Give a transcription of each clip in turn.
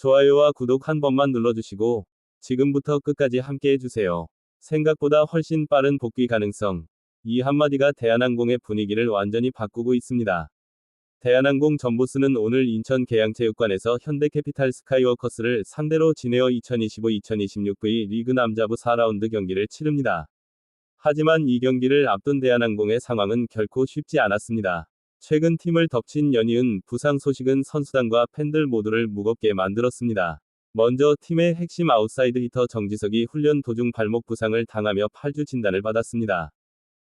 좋아요와 구독 한 번만 눌러주시고 지금부터 끝까지 함께 해주세요. 생각보다 훨씬 빠른 복귀 가능성. 이 한마디가 대한항공의 분위기를 완전히 바꾸고 있습니다. 대한항공 전보스는 오늘 인천 계양체육관에서 현대캐피탈 스카이워커스를 상대로 진에어 2025-2026 V리그 남자부 4라운드 경기를 치릅니다. 하지만 이 경기를 앞둔 대한항공의 상황은 결코 쉽지 않았습니다. 최근 팀을 덮친 연이은 부상 소식은 선수단과 팬들 모두를 무겁게 만들었습니다. 먼저 팀의 핵심 아웃사이드 히터 정지석이 훈련 도중 발목 부상을 당하며 8주 진단을 받았습니다.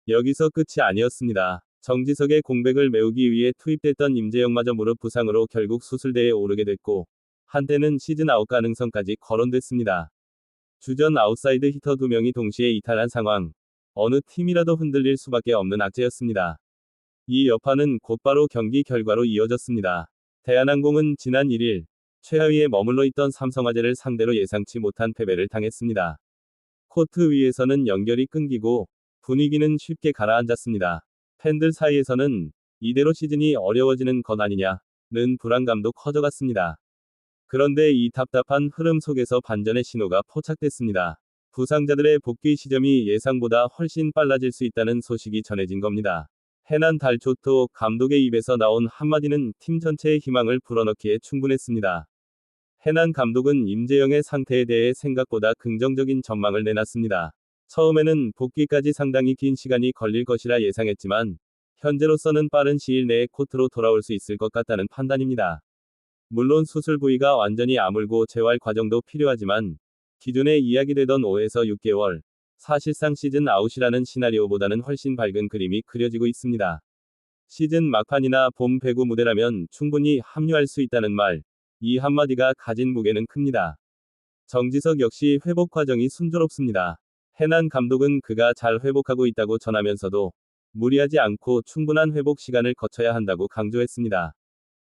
여기서 끝이 아니었습니다. 정지석의 공백을 메우기 위해 투입됐던 임재영마저 무릎 부상으로 결국 수술대에 오르게 됐고, 한때는 시즌 아웃 가능성까지 거론됐습니다. 주전 아웃사이드 히터 2명이 동시에 이탈한 상황. 어느 팀이라도 흔들릴 수밖에 없는 악재였습니다. 이 여파는 곧바로 경기 결과로 이어졌습니다. 대한항공은 지난 1일, 최하위에 머물러 있던 삼성화재를 상대로 예상치 못한 패배를 당했습니다. 코트 위에서는 연결이 끊기고, 분위기는 쉽게 가라앉았습니다. 팬들 사이에서는 이대로 시즌이 어려워지는 것 아니냐는 불안감도 커져갔습니다. 그런데 이 답답한 흐름 속에서 반전의 신호가 포착됐습니다. 부상자들의 복귀 시점이 예상보다 훨씬 빨라질 수 있다는 소식이 전해진 겁니다. 해난 달초토 감독의 입에서 나온 한마디는 팀 전체의 희망을 불어넣기에 충분했습니다. 해난 감독은 임재영의 상태에 대해 생각보다 긍정적인 전망을 내놨습니다. 처음에는 복귀까지 상당히 긴 시간이 걸릴 것이라 예상했지만, 현재로서는 빠른 시일 내에 코트로 돌아올 수 있을 것 같다는 판단입니다. 물론 수술 부위가 완전히 아물고 재활 과정도 필요하지만, 기존에 이야기되던 5에서 6개월, 사실상 시즌 아웃이라는 시나리오보다는 훨씬 밝은 그림이 그려지고 있습니다. 시즌 막판이나 봄 배구 무대라면 충분히 합류할 수 있다는 말, 이 한마디가 가진 무게는 큽니다. 정지석 역시 회복 과정이 순조롭습니다. 해난 감독은 그가 잘 회복하고 있다고 전하면서도 무리하지 않고 충분한 회복 시간을 거쳐야 한다고 강조했습니다.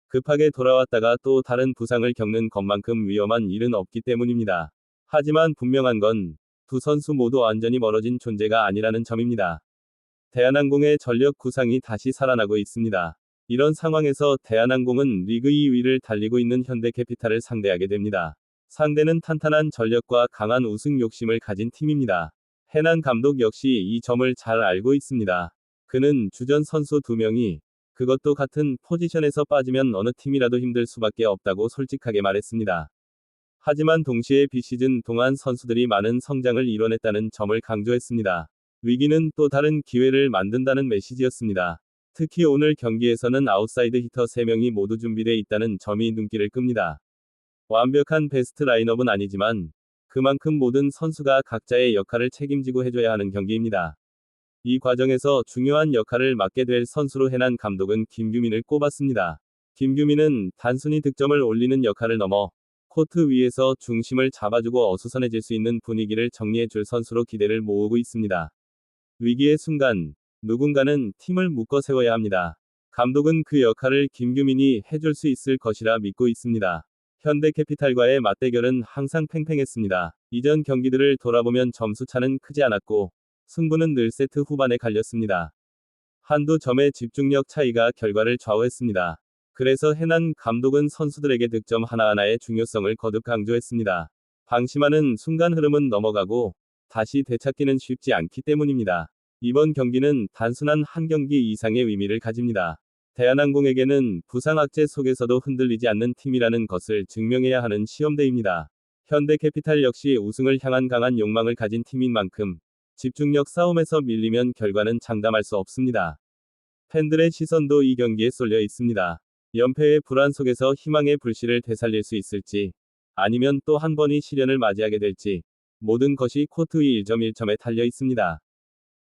급하게 돌아왔다가 또 다른 부상을 겪는 것만큼 위험한 일은 없기 때문입니다. 하지만 분명한 건 두 선수 모두 완전히 멀어진 존재가 아니라는 점입니다. 대한항공의 전력 구상이 다시 살아나고 있습니다. 이런 상황에서 대한항공은 리그 2위를 달리고 있는 현대캐피탈을 상대하게 됩니다. 상대는 탄탄한 전력과 강한 우승 욕심을 가진 팀입니다. 해난 감독 역시 이 점을 잘 알고 있습니다. 그는 주전 선수 2명이 그것도 같은 포지션에서 빠지면 어느 팀이라도 힘들 수밖에 없다고 솔직하게 말했습니다. 하지만 동시에 비시즌 동안 선수들이 많은 성장을 이뤄냈다는 점을 강조했습니다. 위기는 또 다른 기회를 만든다는 메시지였습니다. 특히 오늘 경기에서는 아웃사이드 히터 3명이 모두 준비돼 있다는 점이 눈길을 끕니다. 완벽한 베스트 라인업은 아니지만 그만큼 모든 선수가 각자의 역할을 책임지고 해줘야 하는 경기입니다. 이 과정에서 중요한 역할을 맡게 될 선수로 해난 감독은 김규민을 꼽았습니다. 김규민은 단순히 득점을 올리는 역할을 넘어 코트 위에서 중심을 잡아주고 어수선해질 수 있는 분위기를 정리해줄 선수로 기대를 모으고 있습니다. 위기의 순간, 누군가는 팀을 묶어 세워야 합니다. 감독은 그 역할을 김규민이 해줄 수 있을 것이라 믿고 있습니다. 현대캐피탈과의 맞대결은 항상 팽팽했습니다. 이전 경기들을 돌아보면 점수차는 크지 않았고, 승부는 늘 세트 후반에 갈렸습니다. 한두 점의 집중력 차이가 결과를 좌우했습니다. 그래서 해난 감독은 선수들에게 득점 하나하나의 중요성을 거듭 강조했습니다. 방심하는 순간 흐름은 넘어가고 다시 되찾기는 쉽지 않기 때문입니다. 이번 경기는 단순한 한 경기 이상의 의미를 가집니다. 대한항공에게는 부상 악재 속에서도 흔들리지 않는 팀이라는 것을 증명해야 하는 시험대입니다. 현대캐피탈 역시 우승을 향한 강한 욕망을 가진 팀인 만큼 집중력 싸움에서 밀리면 결과는 장담할 수 없습니다. 팬들의 시선도 이 경기에 쏠려 있습니다. 연패의 불안 속에서 희망의 불씨를 되살릴 수 있을지, 아니면 또 한 번의 시련을 맞이하게 될지, 모든 것이 코트 위 1.1점에 달려 있습니다.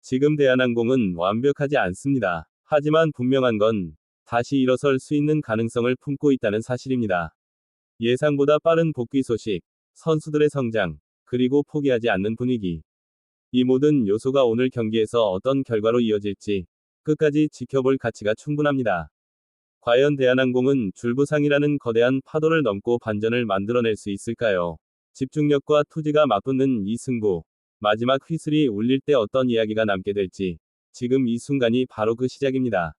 지금 대한항공은 완벽하지 않습니다. 하지만 분명한 건 다시 일어설 수 있는 가능성을 품고 있다는 사실입니다. 예상보다 빠른 복귀 소식, 선수들의 성장, 그리고 포기하지 않는 분위기. 이 모든 요소가 오늘 경기에서 어떤 결과로 이어질지 끝까지 지켜볼 가치가 충분합니다. 과연 대한항공은 줄부상이라는 거대한 파도를 넘고 반전을 만들어낼 수 있을까요? 집중력과 투지가 맞붙는 이 승부. 마지막 휘슬이 울릴 때 어떤 이야기가 남게 될지. 지금 이 순간이 바로 그 시작입니다.